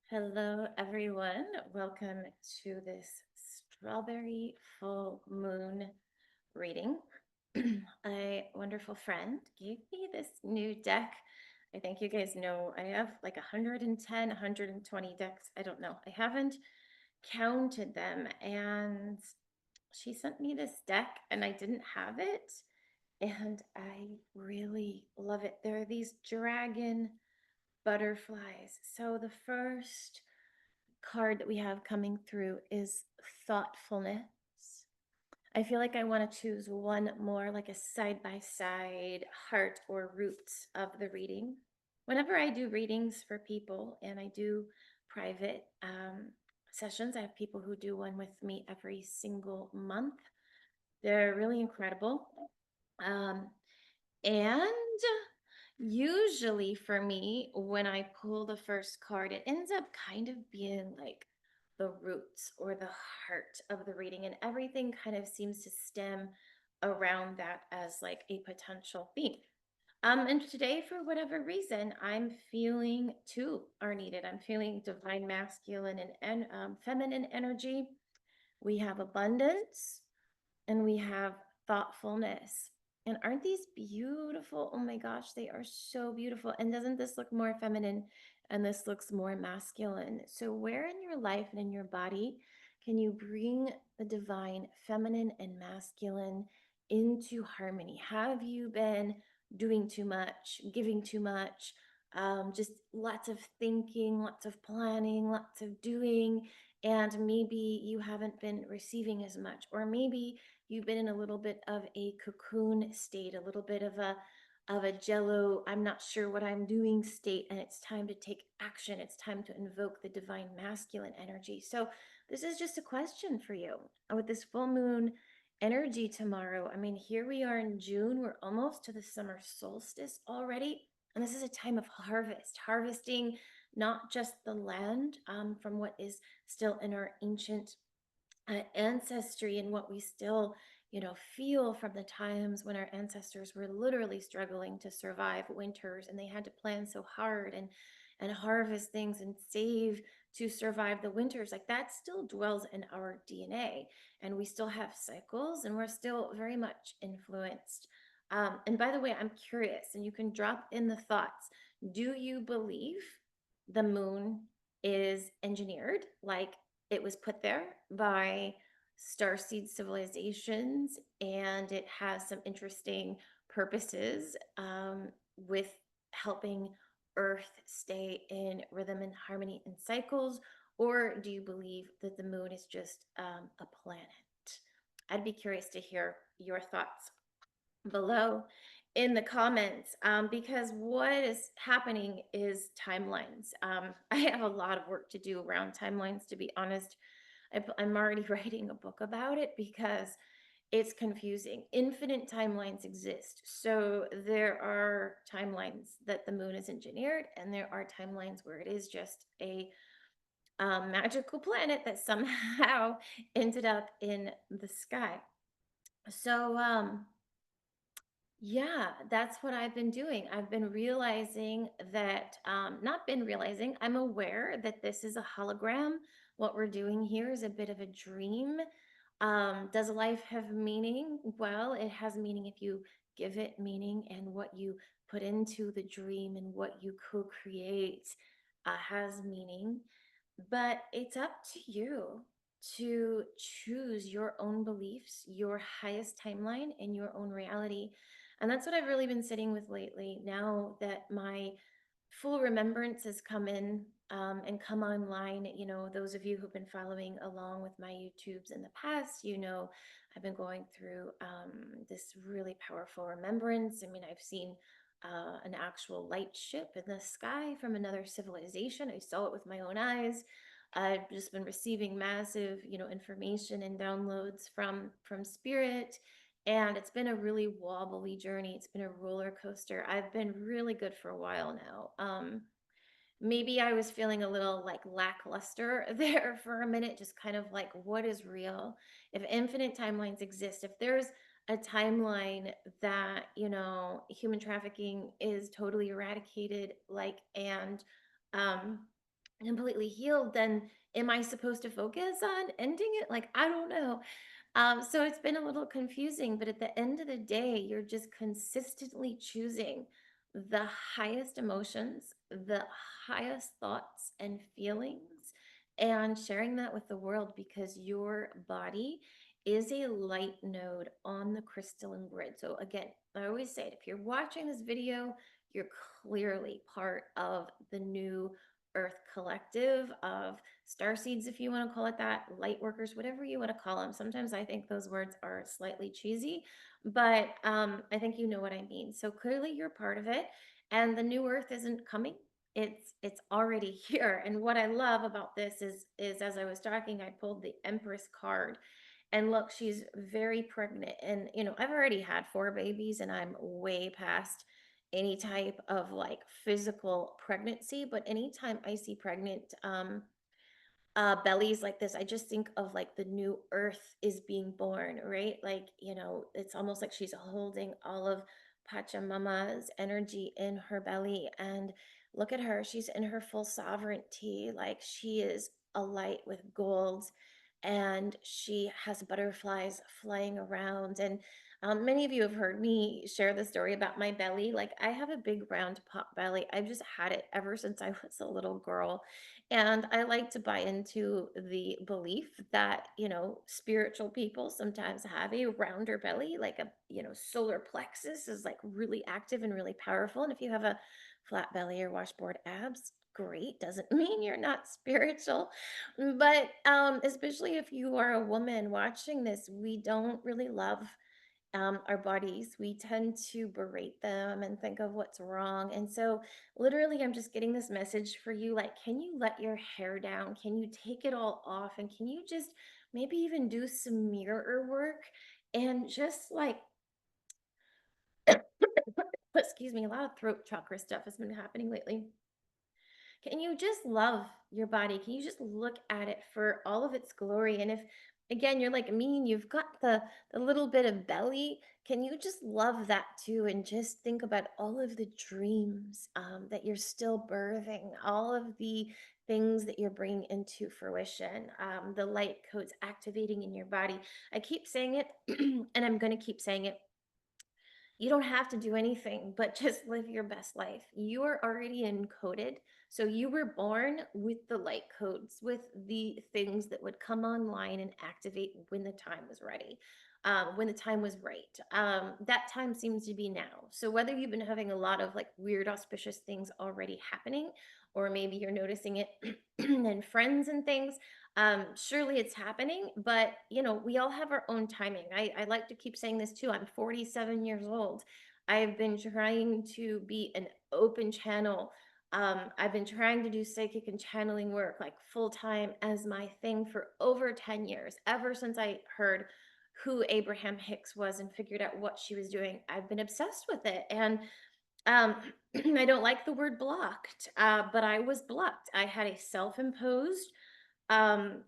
Hello, everyone. Welcome to this strawberry full moon reading. A wonderful friend gave me this new deck. I think you guys know I have like 110, 120 decks. I don't know. I haven't counted them. And she sent me this deck, and I didn't have it. And I really love it. There are these dragon butterflies. So the first card that we have coming through is thoughtfulness. I feel like I want to choose one more, like a side by side heart or roots of the reading. Whenever I do readings for people and I do private sessions, I have people who do one with me every single month. They're really incredible. Um, and usually for me, when I pull the first card, it ends up kind of being like the roots or the heart of the reading, and everything kind of seems to stem around that as like a potential theme. And today, for whatever reason, I'm feeling two are needed. I'm feeling divine masculine and feminine energy. We have abundance and we have thoughtfulness. And aren't these beautiful? Oh my gosh, they are so beautiful. And doesn't this look more feminine and this looks more masculine? So, where in your life and in your body can you bring the divine feminine and masculine into harmony? Have you been doing too much, giving too much? Just lots of thinking, lots of planning, lots of doing, and maybe you haven't been receiving as much, or maybe you've been in a little bit of a cocoon state, a little bit of a jello, I'm not sure what I'm doing state, and it's time to take action. It's time to invoke the divine masculine energy. So this is just a question for you. With this full moon energy tomorrow, I mean, here we are in June, we're almost to the summer solstice already. And this is a time of harvest, harvesting not just the land from what is still in our ancient ancestry and what we still feel from the times when our ancestors were literally struggling to survive winters, and they had to plan so hard and harvest things and save to survive the winters. Like, that still dwells in our DNA, and we still have cycles, and we're still very much influenced. And by the way, I'm curious, and you can drop in the thoughts, do you believe the moon is engineered, like it was put there by starseed civilizations, and it has some interesting purposes with helping Earth stay in rhythm and harmony and cycles? Or do you believe that the moon is just a planet? I'd be curious to hear your thoughts below in the comments, because what is happening is timelines. I have a lot of work to do around timelines, to be honest. I'm already writing a book about it because it's confusing. Infinite timelines exist. So there are timelines that the moon is engineered, and there are timelines where it is just a magical planet that somehow ended up in the sky. So, yeah, that's what I've been doing. I've been realizing that, not been realizing, I'm aware that this is a hologram. What we're doing here is a bit of a dream. Does life have meaning? Well, it has meaning if you give it meaning, and what you put into the dream and what you co create has meaning. But it's up to you to choose your own beliefs, your highest timeline, and your own reality. And that's what I've really been sitting with lately, now that my full remembrance has come in and come online. Those of you who've been following along with my YouTubes in the past, I've been going through this really powerful remembrance. I mean, I've seen an actual light ship in the sky from another civilization. I saw it with my own eyes. I've just been receiving massive, information and downloads from spirit, and it's been a really wobbly journey. It's been a roller coaster. I've been really good for a while now. Maybe I was feeling a little like lackluster there for a minute, just kind of like, what is real? If infinite timelines exist, if there's a timeline that, human trafficking is totally eradicated, like, and completely healed, then am I supposed to focus on ending it? Like, I don't know. So it's been a little confusing, but at the end of the day, you're just consistently choosing the highest emotions, the highest thoughts and feelings, and sharing that with the world because your body is a light node on the crystalline grid. So, again, I always say it, if you're watching this video, you're clearly part of the new Earth collective of star seeds, if you want to call it that, light workers, whatever you want to call them. Sometimes I think those words are slightly cheesy, but I think you know what I mean. So clearly you're part of it, and the new Earth isn't coming. It's already here. And what I love about this is as I was talking, I pulled the Empress card, and look, she's very pregnant, and I've already had four babies, and I'm way past any type of like physical pregnancy. But anytime I see pregnant bellies like this, I just think of like the new earth is being born, right? Like, it's almost like she's holding all of Pachamama's energy in her belly. And look at her, she's in her full sovereignty. Like, she is a light with gold, and she has butterflies flying around. And many of you have heard me share the story about my belly. Like, I have a big round pot belly. I've just had it ever since I was a little girl. And I like to buy into the belief that, spiritual people sometimes have a rounder belly, like a, solar plexus is like really active and really powerful. And if you have a flat belly or washboard abs, great. Doesn't mean you're not spiritual. But especially if you are a woman watching this, we don't really love our bodies. We tend to berate them and think of what's wrong. And so, literally, I'm just getting this message for you, like, can you let your hair down? Can you take it all off? And can you just maybe even do some mirror work and just like, excuse me, a lot of throat chakra stuff has been happening lately. Can you just love your body? Can you just look at it for all of its glory? And if again you're like me and you've got the little bit of belly, can you just love that too and just think about all of the dreams that you're still birthing, all of the things that you're bringing into fruition, the light codes activating in your body. I keep saying it, and I'm going to keep saying it. You don't have to do anything but just live your best life. You are already encoded. So you were born with the light codes, with the things that would come online and activate when the time was ready, when the time was right. That time seems to be now. So whether you've been having a lot of like weird, auspicious things already happening, or maybe you're noticing it in friends and things, surely it's happening. But we all have our own timing. I like to keep saying this too. I'm 47 years old. I've been trying to be an open channel. I've been trying to do psychic and channeling work like full time as my thing for over 10 years, ever since I heard who Abraham Hicks was and figured out what she was doing. I've been obsessed with it. And um, I don't like the word blocked, but I was blocked. I had a self imposed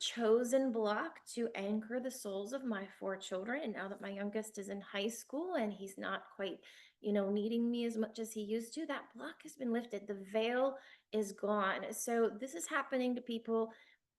chosen block to anchor the souls of my four children. And now that my youngest is in high school and he's not quite, needing me as much as he used to, that block has been lifted. The veil is gone. So this is happening to people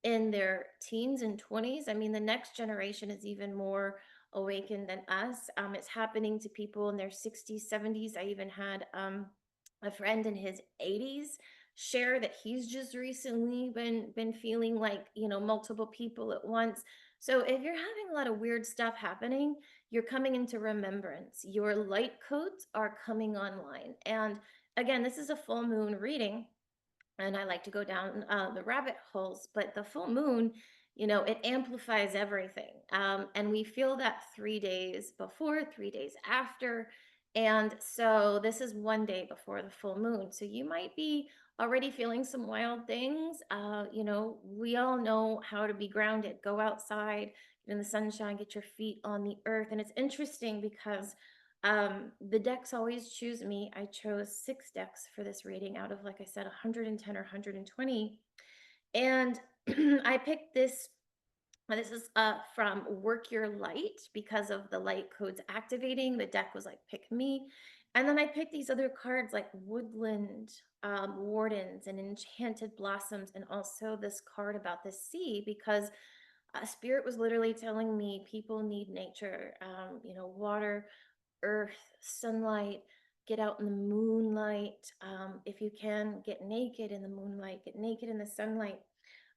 in their teens and 20s. I mean, the next generation is even more awakened than us. It's happening to people in their 60s, 70s. I even had a friend in his 80s share that he's just recently been feeling like, multiple people at once. So if you're having a lot of weird stuff happening, you're coming into remembrance. Your light codes are coming online. And again, this is a full moon reading, and I like to go down the rabbit holes, but the full moon, it amplifies everything. And we feel that 3 days before, 3 days after. And so this is one day before the full moon. So you might be already feeling some wild things. We all know how to be grounded. Go outside, get in the sunshine, get your feet on the earth. And it's interesting because the decks always choose me. I chose 6 decks for this reading out of, like I said, 110 or 120. And I picked this. This is from Work Your Light because of the light codes activating. The deck was like, pick me. And then I picked these other cards like Woodland Wardens and Enchanted Blossoms, and also this card about the sea, because Spirit was literally telling me people need nature, water, earth, sunlight, get out in the moonlight. If you can, get naked in the moonlight, get naked in the sunlight.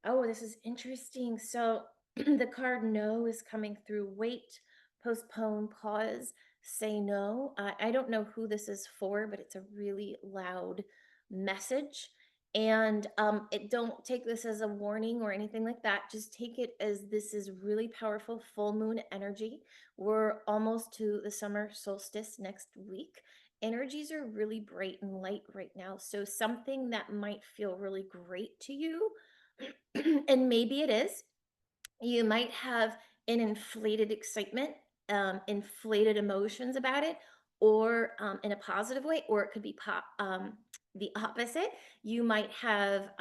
Oh, this is interesting. So the card no is coming through. Wait, postpone, pause, say no. I don't know who this is for, but it's a really loud message. And it don't take this as a warning or anything like that. Just take it as this is really powerful full moon energy. We're almost to the summer solstice next week. Energies are really bright and light right now. So something that might feel really great to you, and maybe it is, you might have an inflated excitement, inflated emotions about it, or in a positive way, or it could be the opposite. You might have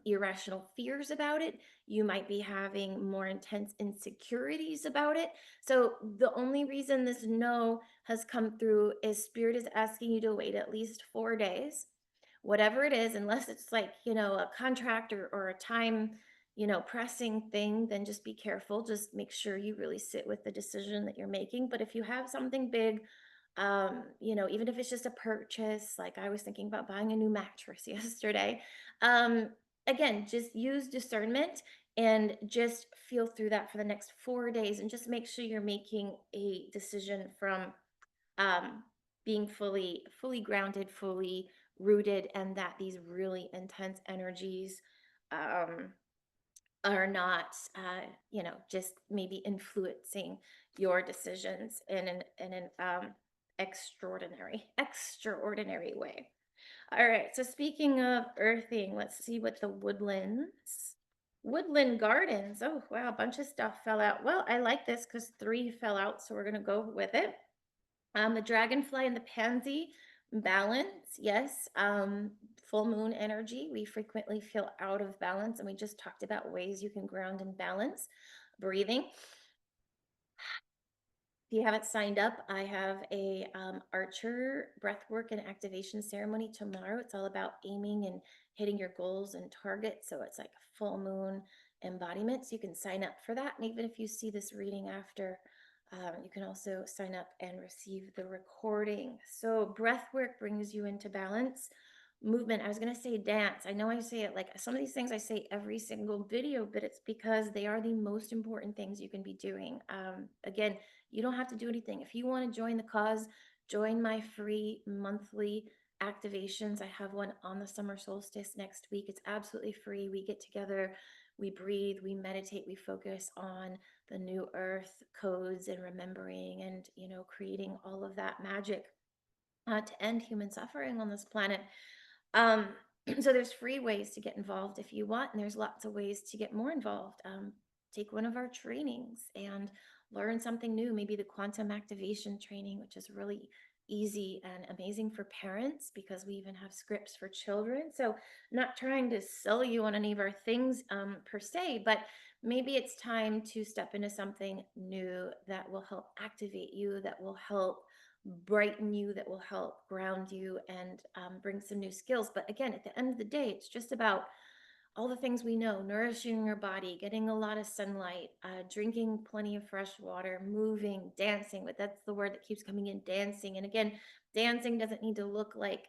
irrational fears about it. You might be having more intense insecurities about it. So, the only reason this no has come through is Spirit is asking you to wait at least 4 days, whatever it is, unless it's like, a contract or a time, pressing thing, then just be careful. Just make sure you really sit with the decision that you're making. But if you have something big, even if it's just a purchase, like I was thinking about buying a new mattress yesterday, um, again, just use discernment and just feel through that for the next 4 days, and just make sure you're making a decision from um, being fully grounded, fully rooted, and that these really intense energies um, are not, just maybe influencing your decisions in an extraordinary way. All right. So speaking of earthing, let's see what the woodland gardens. Oh wow, a bunch of stuff fell out. Well, I like this because three fell out, so we're gonna go with it. The dragonfly and the pansy, balance, yes. Full moon energy, we frequently feel out of balance, and we just talked about ways you can ground and balance. Breathing. If you haven't signed up, I have a Archer breathwork and activation ceremony tomorrow. It's all about aiming and hitting your goals and targets. So it's like a full moon embodiment. So you can sign up for that. And even if you see this reading after, you can also sign up and receive the recording. So breathwork brings you into balance. Movement, I was going to say dance. I know I say it like some of these things I say every single video, but it's because they are the most important things you can be doing. Again, you don't have to do anything. If you want to join the cause, join my free monthly activations. I have one on the summer solstice next week. It's absolutely free. We get together, we breathe, we meditate, we focus on the new earth codes and remembering and, creating all of that magic to end human suffering on this planet. Um, so there's free ways to get involved if you want, and there's lots of ways to get more involved. Take one of our trainings and learn something new, maybe the quantum activation training, which is really easy and amazing for parents because we even have scripts for children. So not trying to sell you on any of our things per se, but maybe it's time to step into something new that will help activate you, that will help brighten you, that will help ground you and bring some new skills. But again, at the end of the day, it's just about all the things we know: nourishing your body, getting a lot of sunlight, drinking plenty of fresh water, moving, dancing. But that's the word that keeps coming in: dancing. And again, dancing doesn't need to look like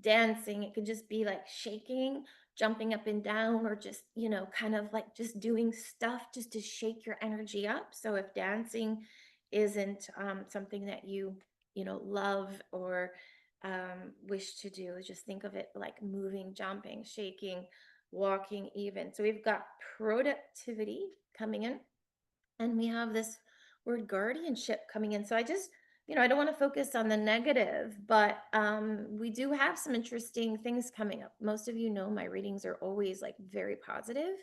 dancing, it could just be like shaking, jumping up and down, or just, kind of like just doing stuff just to shake your energy up. So if dancing isn't something that you love or wish to do, just think of it like moving, jumping, shaking, walking even. So we've got productivity coming in, and we have this word guardianship coming in. So I just, I don't want to focus on the negative, but we do have some interesting things coming up. Most of you know my readings are always like very positive,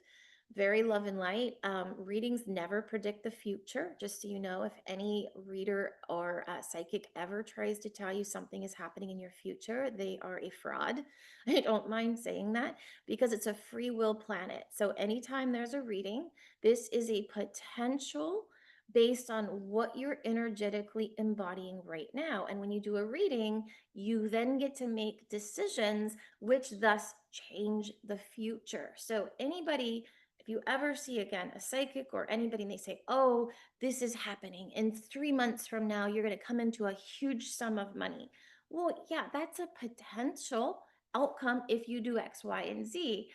very love and light. Readings never predict the future, just so you know. If any reader or psychic ever tries to tell you something is happening in your future, they are a fraud. I don't mind saying that because it's a free will planet. So anytime there's a reading, this is a potential based on what you're energetically embodying right now. And when you do a reading, you then get to make decisions which thus change the future. So, anybody, if you ever see again a psychic or anybody and they say, oh, this is happening in 3 months from now, you're going to come into a huge sum of money. Well, yeah, that's a potential outcome if you do X, Y, and Z.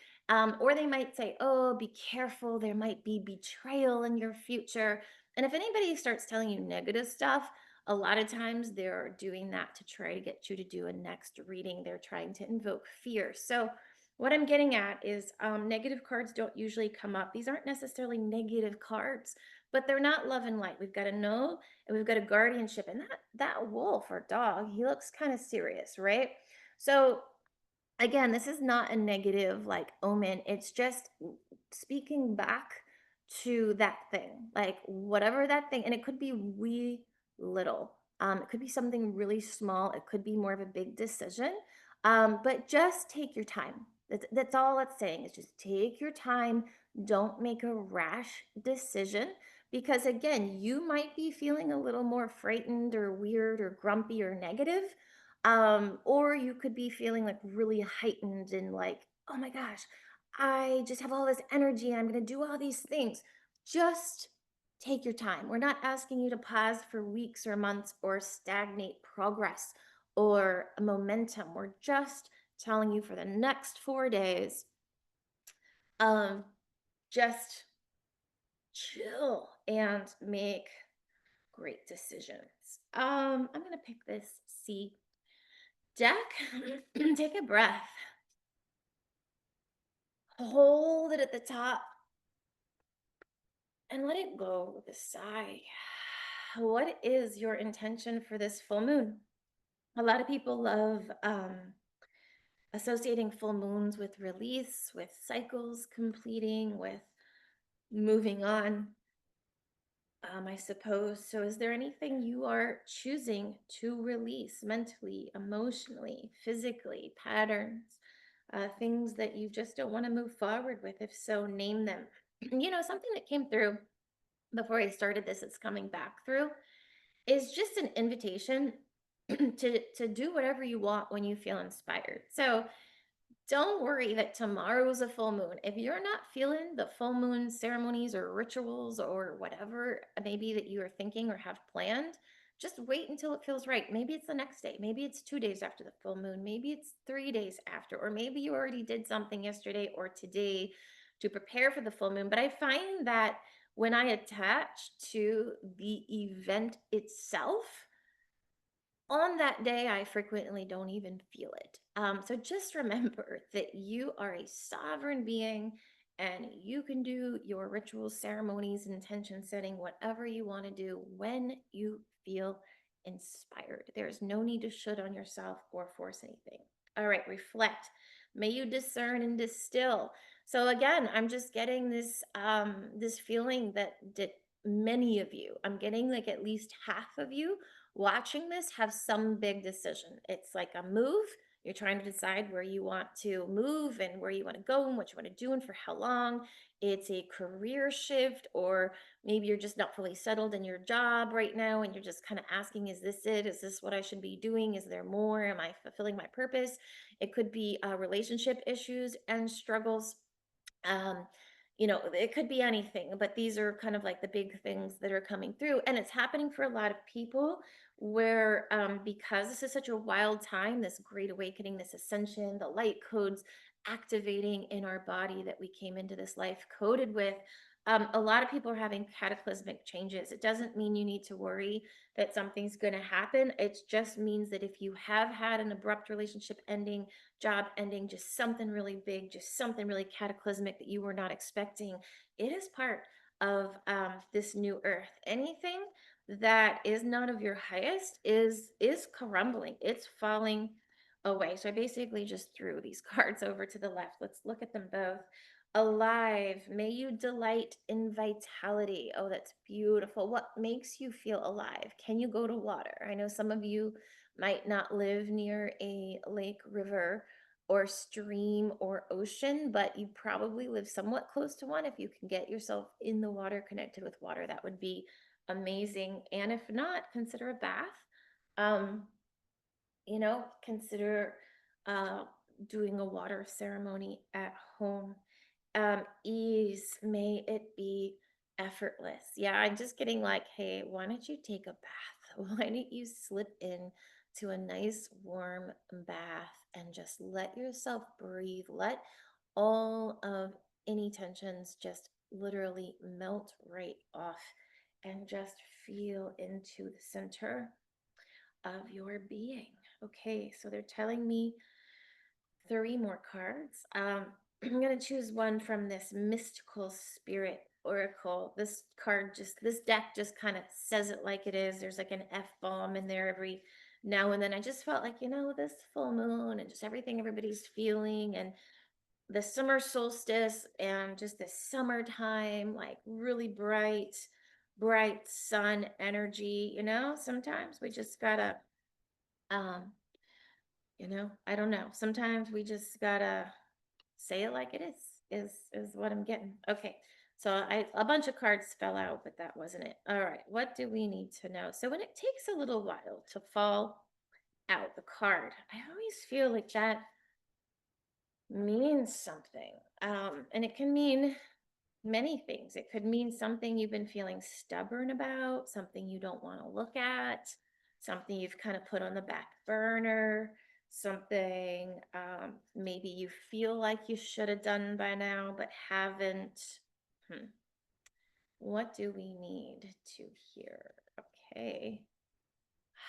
Or they might say, oh, be careful, there might be betrayal in your future. And if anybody starts telling you negative stuff, a lot of times they're doing that to try to get you to do a next reading. They're trying to invoke fear. So, what I'm getting at is negative cards don't usually come up. These aren't necessarily negative cards, but they're not love and light. We've got to know, and we've got a guardianship. And that wolf or dog, he looks kind of serious, right? So again, this is not a negative like omen. It's just speaking back to that thing, like whatever that thing, and it could be wee little. It could be something really small. It could be more of a big decision. But just take your time. That's all it's saying is just take your time. Don't make a rash decision because again, you might be feeling a little more frightened or weird or grumpy or negative, or you could be feeling like really heightened and like, oh my gosh, I just have all this energy and I'm going to do all these things. Just take your time. We're not asking you to pause for weeks or months or stagnate progress or momentum. We're just telling you for the next 4 days, um, just chill and make great decisions. I'm going to pick this C deck. Take a breath. Hold it at the top and let it go with a sigh. What is your intention for this full moon? A lot of people love associating full moons with release, with cycles completing, with moving on, I suppose. So, is there anything you are choosing to release mentally, emotionally, physically, patterns, things that you just don't want to move forward with? If so, name them. Something that came through before I started this, it's coming back through, is just an invitation to do whatever you want when you feel inspired. So don't worry that tomorrow's a full moon. If you're not feeling the full moon ceremonies or rituals or whatever maybe that you are thinking or have planned, just wait until it feels right. Maybe it's the next day. Maybe it's 2 days after the full moon. Maybe it's 3 days after, or maybe you already did something yesterday or today to prepare for the full moon. But I find that when I attach to the event itself, on that day, I frequently don't even feel it. So just remember that you are a sovereign being and you can do your rituals, ceremonies, intention setting, whatever you want to do when you feel inspired. There's no need to should on yourself or force anything. All right, reflect. May you discern and distill. So again, I'm just getting this feeling that many of you, I'm getting like at least half of you watching this have some big decision. It's like a move. You're trying to decide where you want to move and where you want to go and what you want to do and for how long. It's a career shift, or maybe you're just not fully settled in your job right now and you're just kind of asking, is this it? Is this what I should be doing? Is there more? Am I fulfilling my purpose? It could be relationship issues and struggles. um it could be anything, but these are kind of like the big things that are coming through, and it's happening for a lot of people where because this is such a wild time, this great awakening, this ascension, the light codes activating in our body that we came into this life coded with. A lot of people are having cataclysmic changes. It doesn't mean you need to worry that something's going to happen. It just means that if you have had an abrupt relationship ending, job ending, just something really big, just something really cataclysmic that you were not expecting, it is part of this new earth. Anything that is not of your highest is crumbling. It's falling away. So I basically just threw these cards over to the left. Let's look at them both. Alive. May you delight in vitality. Oh, that's beautiful. What makes you feel alive? Can you go to water? I know some of you might not live near a lake, river, or stream or ocean, but you probably live somewhat close to one. If you can get yourself in the water, connected with water, that would be amazing. And if not, consider a bath. Um, consider uh, doing a water ceremony at home. Ease, may it be effortless. Yeah, I'm just getting like, hey, why don't you take a bath? Why don't you slip in to a nice warm bath and just let yourself breathe? Let all of any tensions just literally melt right off and just feel into the center of your being. Okay, so they're telling me three more cards. I'm going to choose one from this mystical spirit oracle. This deck just kind of says it like it is. There's like an F bomb in there every now and then. I just felt like, this full moon and just everything everybody's feeling, and the summer solstice and just the summertime, like really bright sun energy. Sometimes we just gotta, um, I don't know. Sometimes we just gotta say it like it is what I'm getting. Okay. So a bunch of cards fell out, but that wasn't it. All right. What do we need to know? So when it takes a little while to fall out the card, I always feel like that means something. And it can mean many things. It could mean something you've been feeling stubborn about, something you don't want to look at, something you've kind of put on the back burner, something maybe you feel like you should have done by now but haven't. Hmm. What do we need to hear? Okay.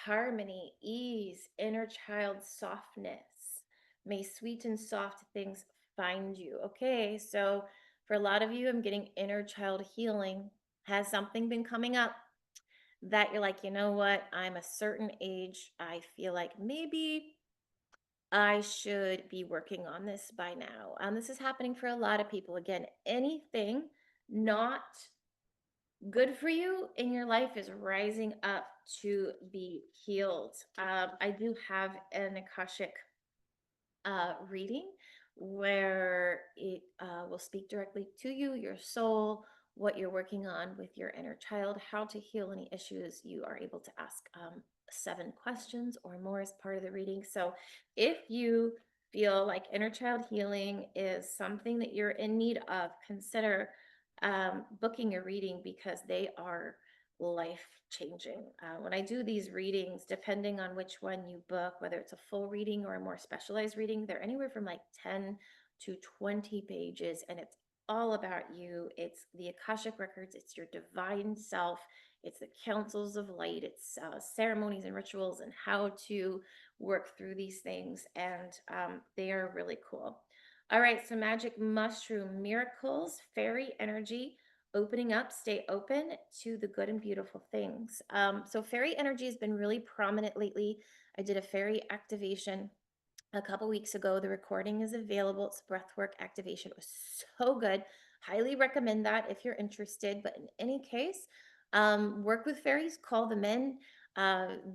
Harmony, ease, inner child softness. May sweet and soft things find you. Okay, so for a lot of you, I'm getting inner child healing. Has something been coming up that you're like, you know what? I'm a certain age. I feel like maybe I should be working on this by now. This is happening for a lot of people. Again, anything not good for you in your life is rising up to be healed. I do have an Akashic reading where it will speak directly to you, your soul, what you're working on with your inner child, how to heal any issues. You are able to ask 7 questions or more as part of the reading. So if you feel like inner child healing is something that you're in need of, consider booking a reading because they are life changing. When I do these readings, depending on which one you book, whether it's a full reading or a more specialized reading, they're anywhere from like 10 to 20 pages, and it's all about you. It's the Akashic records, it's your divine self, it's the councils of light, it's ceremonies and rituals and how to work through these things, and they are really cool. All right, so magic mushroom miracles, fairy energy, opening up, stay open to the good and beautiful things. So fairy energy has been really prominent lately. I did a fairy activation a couple weeks ago. The recording is available. It's breathwork activation. It was so good. Highly recommend that if you're interested. But in any case, work with fairies, call them in.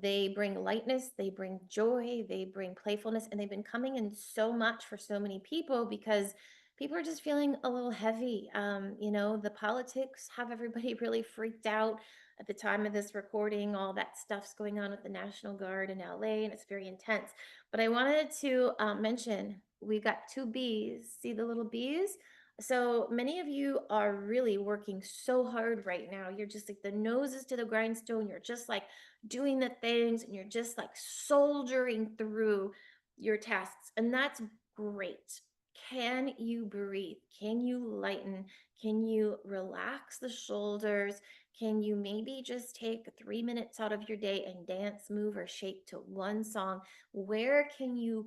They bring lightness, they bring joy, they bring playfulness, and they've been coming in so much for so many people because people are just feeling a little heavy. The politics have everybody really freaked out at the time of this recording. All that stuff's going on with the National Guard in LA, and it's very intense. But I wanted to mention we got 2 bees. See the little bees? So many of you are really working so hard right now. You're just like the noses to the grindstone. You're just like doing the things and you're just like soldiering through your tasks. And that's great. Can you breathe? Can you lighten? Can you relax the shoulders? Can you maybe just take 3 minutes out of your day and dance, move, or shake to one song? Where can you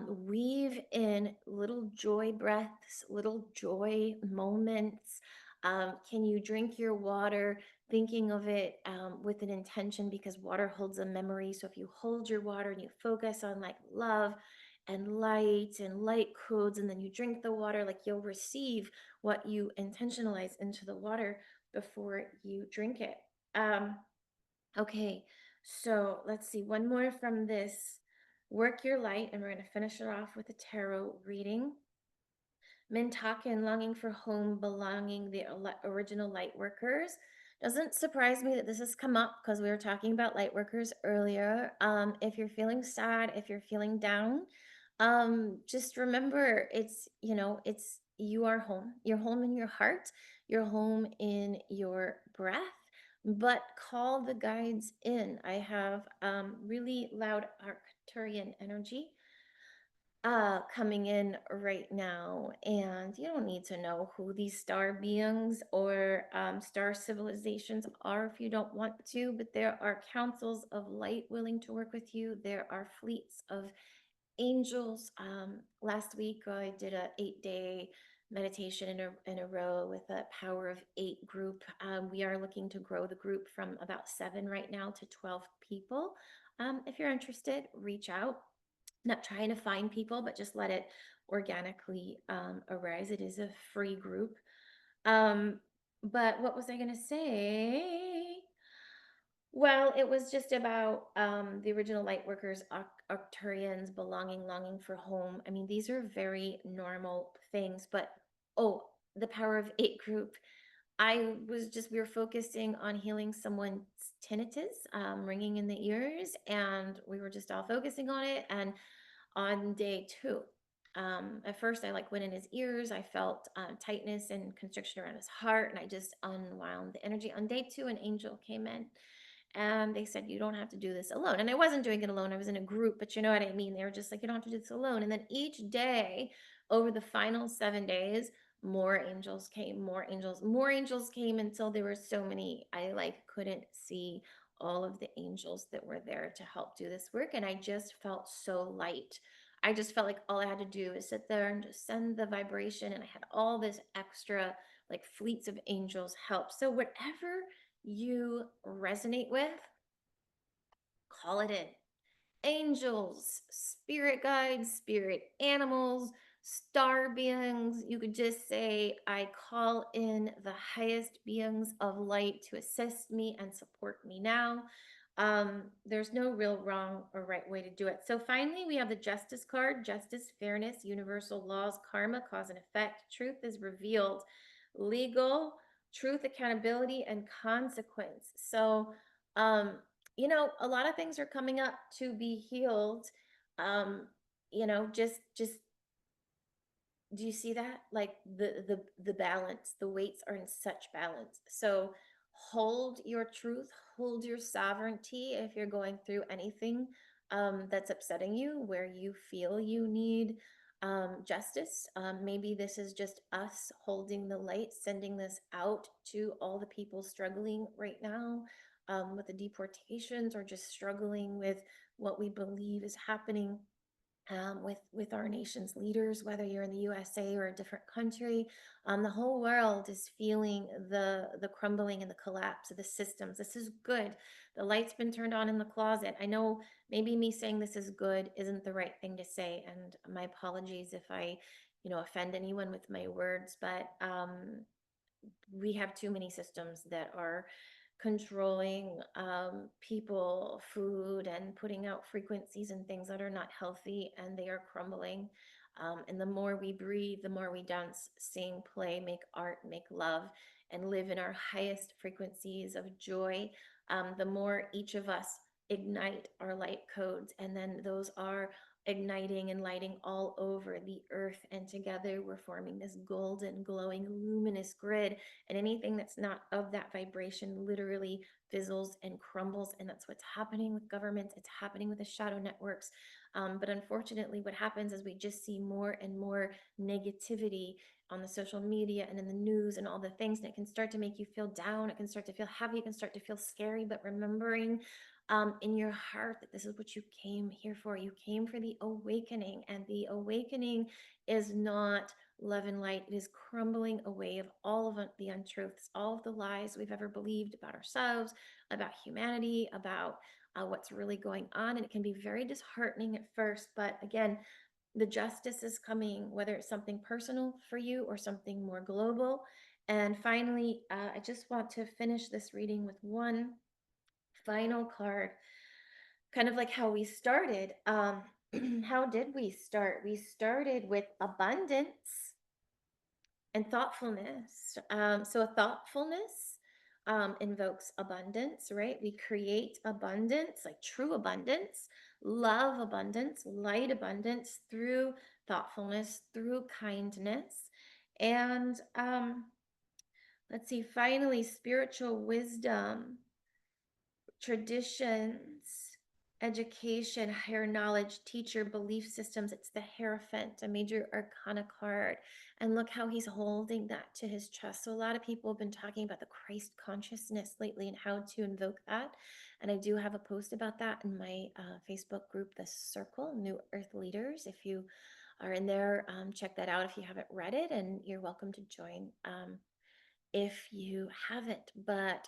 weave in little joy breaths, little joy moments? Can you drink your water, thinking of it with an intention because water holds a memory? So if you hold your water and you focus on like love and light codes, and then you drink the water, like you'll receive what you intentionalize into the water before you drink it. Okay, so let's see, one more from this Work Your Light, and we're going to finish it off with a tarot reading. Mintakan, longing for home, belonging, the original light workers. Doesn't surprise me that this has come up because we were talking about light workers earlier. If you're feeling sad, if you're feeling down, just remember it's you are home. You're home in your heart, you're home in your breath, but call the guides in. I have really loud Arcturian energy coming in right now, and you don't need to know who these star beings or star civilizations are if you don't want to, but there are councils of light willing to work with you. There are fleets of angels. Last week I did a 8-day meditation in a row with a power of 8 group. We are looking to grow the group from about 7 right now to 12 people. If you're interested, reach out. Not trying to find people, but just let it organically arise. It is a free group. Um, but what was I going to say? Well, it was just about the original light workers, Arcturians, belonging, longing for home. I mean, these are very normal things, but oh, the power of 8 group. We were focusing on healing someone's tinnitus, ringing in the ears, and we were just all focusing on it. And on day 2, at first I like went in his ears. I felt tightness and constriction around his heart, and I just unwound the energy. On day 2, an angel came in and they said, you don't have to do this alone. And I wasn't doing it alone. I was in a group, but you know what I mean? They were just like, you don't have to do this alone. And then each day over the final 7 days, more angels came until there were so many. I like couldn't see all of the angels that were there to help do this work. And I just felt so light. I just felt like all I had to do is sit there and just send the vibration. And I had all this extra, like fleets of angels help. So, whatever you resonate with, call it in. Angels, spirit guides, spirit animals, star beings. You could just say, I call in the highest beings of light to assist me and support me now. There's no real wrong or right way to do it. So finally, we have the justice card: justice, fairness, universal laws, karma, cause and effect. Truth is revealed, legal, truth, accountability, and consequence. So, um, a lot of things are coming up to be healed. Um, just do you see that? Like the balance, the weights are in such balance. So hold your truth, hold your sovereignty if you're going through anything that's upsetting you, where you feel you need justice. Maybe this is just us holding the light, sending this out to all the people struggling right now with the deportations, or just struggling with what we believe is happening with our nation's leaders, whether you're in the USA or a different country. The whole world is feeling the crumbling and the collapse of the systems. This is good. The light's been turned on in the closet. I know maybe me saying this is good isn't the right thing to say, and my apologies if I, offend anyone with my words, but we have too many systems that are controlling people, food, and putting out frequencies and things that are not healthy, and they are crumbling. And the more we breathe, the more we dance, sing, play, make art, make love, and live in our highest frequencies of joy, the more each of us ignite our light codes. And then those are igniting and lighting all over the earth. And together we're forming this golden, glowing, luminous grid, and anything that's not of that vibration literally fizzles and crumbles. And that's what's happening with governments. It's happening with the shadow networks. But unfortunately, what happens is we just see more and more negativity on the social media and in the news and all the things. And it can start to make you feel down. It can start to feel heavy. It can start to feel scary. But remembering in your heart that this is what you came here for. You came for the awakening. And the awakening is not love and light. It is crumbling away of all of the untruths, all of the lies we've ever believed about ourselves, about humanity, about what's really going on. And it can be very disheartening at first. But again, the justice is coming, whether it's something personal for you or something more global. And finally, I just want to finish this reading with one final card, kind of like how we started. How did we start? We started with abundance and thoughtfulness. So a thoughtfulness, invokes abundance, right? We create abundance, like true abundance, love abundance, light abundance through thoughtfulness, through kindness. And let's see, finally, spiritual wisdom, traditions, education, higher knowledge, teacher, belief systems. It's the Hierophant, a major arcana card. And look how he's holding that to his chest. So, a lot of people have been talking about the Christ consciousness lately and how to invoke that. And I do have a post about that in my Facebook group, The Circle, New Earth Leaders. If you are in there, check that out if you haven't read it, and you're welcome to join. If you haven't, but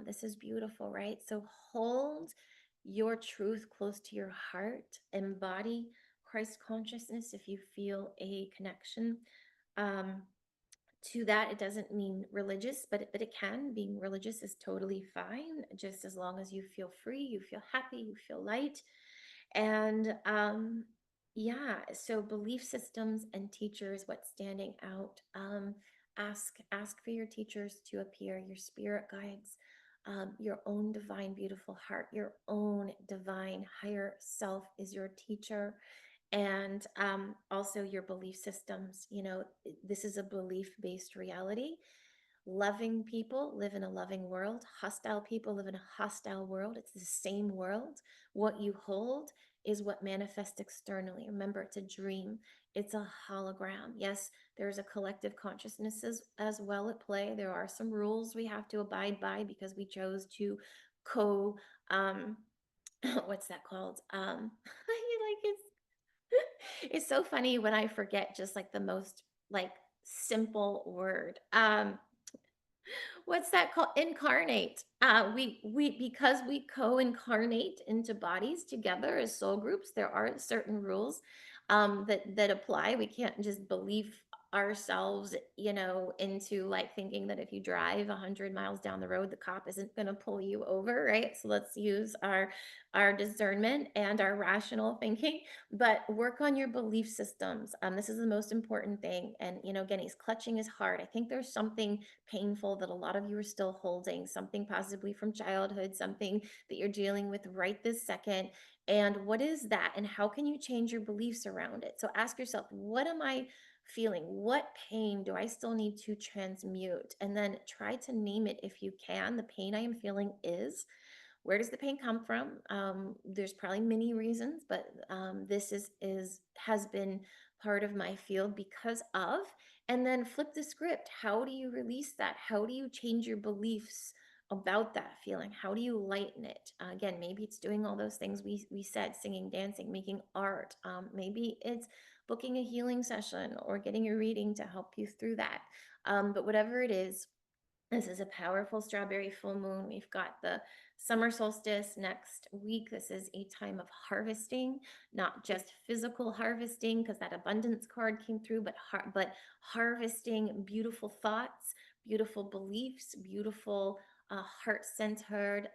this is beautiful, right? So hold your truth close to your heart, embody Christ consciousness if you feel a connection um, to that. It doesn't mean religious, but it can. Being religious is totally fine, just as long as you feel free, you feel happy, you feel light. And yeah, so belief systems and teachers, what's standing out? Ask for your teachers to appear, your spirit guides, your own divine, beautiful heart, your own divine higher self is your teacher. And also your belief systems. You know, this is a belief based reality. Loving people live in a loving world. Hostile people live in a hostile world. It's the same world. What you hold is what manifests externally. Remember, it's a dream, it's a hologram. Yes, there's a collective consciousness as well at play. There are some rules we have to abide by because we chose to co what's that called? You like it's so funny when I forget just like the most like simple word. What's that called? Incarnate. We because we co-incarnate into bodies together as soul groups, there are certain rules that apply. We can't just believe ourselves, you know, into like thinking that if you drive 100 miles down the road, the cop isn't going to pull you over, right? So let's use our discernment and our rational thinking, but work on your belief systems. This is the most important thing. And you know, again, he's clutching his heart. I think there's something painful that a lot of you are still holding, something possibly from childhood, something that you're dealing with right this second. And what is that? And how can you change your beliefs around it? So ask yourself, what am I feeling? What pain do I still need to transmute? And then try to name it if you can. The pain I am feeling is, where does the pain come from? There's probably many reasons, but this is has been part of my field because of. And then flip the script. How do you release that? How do you change your beliefs about that feeling? How do you lighten it? Again, maybe it's doing all those things we said: singing, dancing, making art. Maybe it's booking a healing session or getting a reading to help you through that. But whatever it is, this is a powerful strawberry full moon. We've got the summer solstice next week. This is a time of harvesting, not just physical harvesting, because that abundance card came through, but harvesting beautiful thoughts, beautiful beliefs, beautiful heart-centered,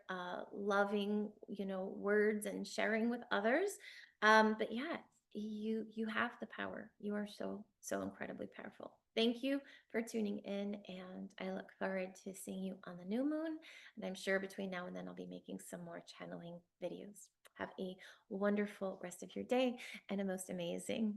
loving, you know, words and sharing with others. But yeah, you have the power. You are so incredibly powerful. Thank you for tuning in, and I look forward to seeing you on the new moon. And I'm sure between now and then I'll be making some more channeling videos. Have a wonderful rest of your day and a most amazing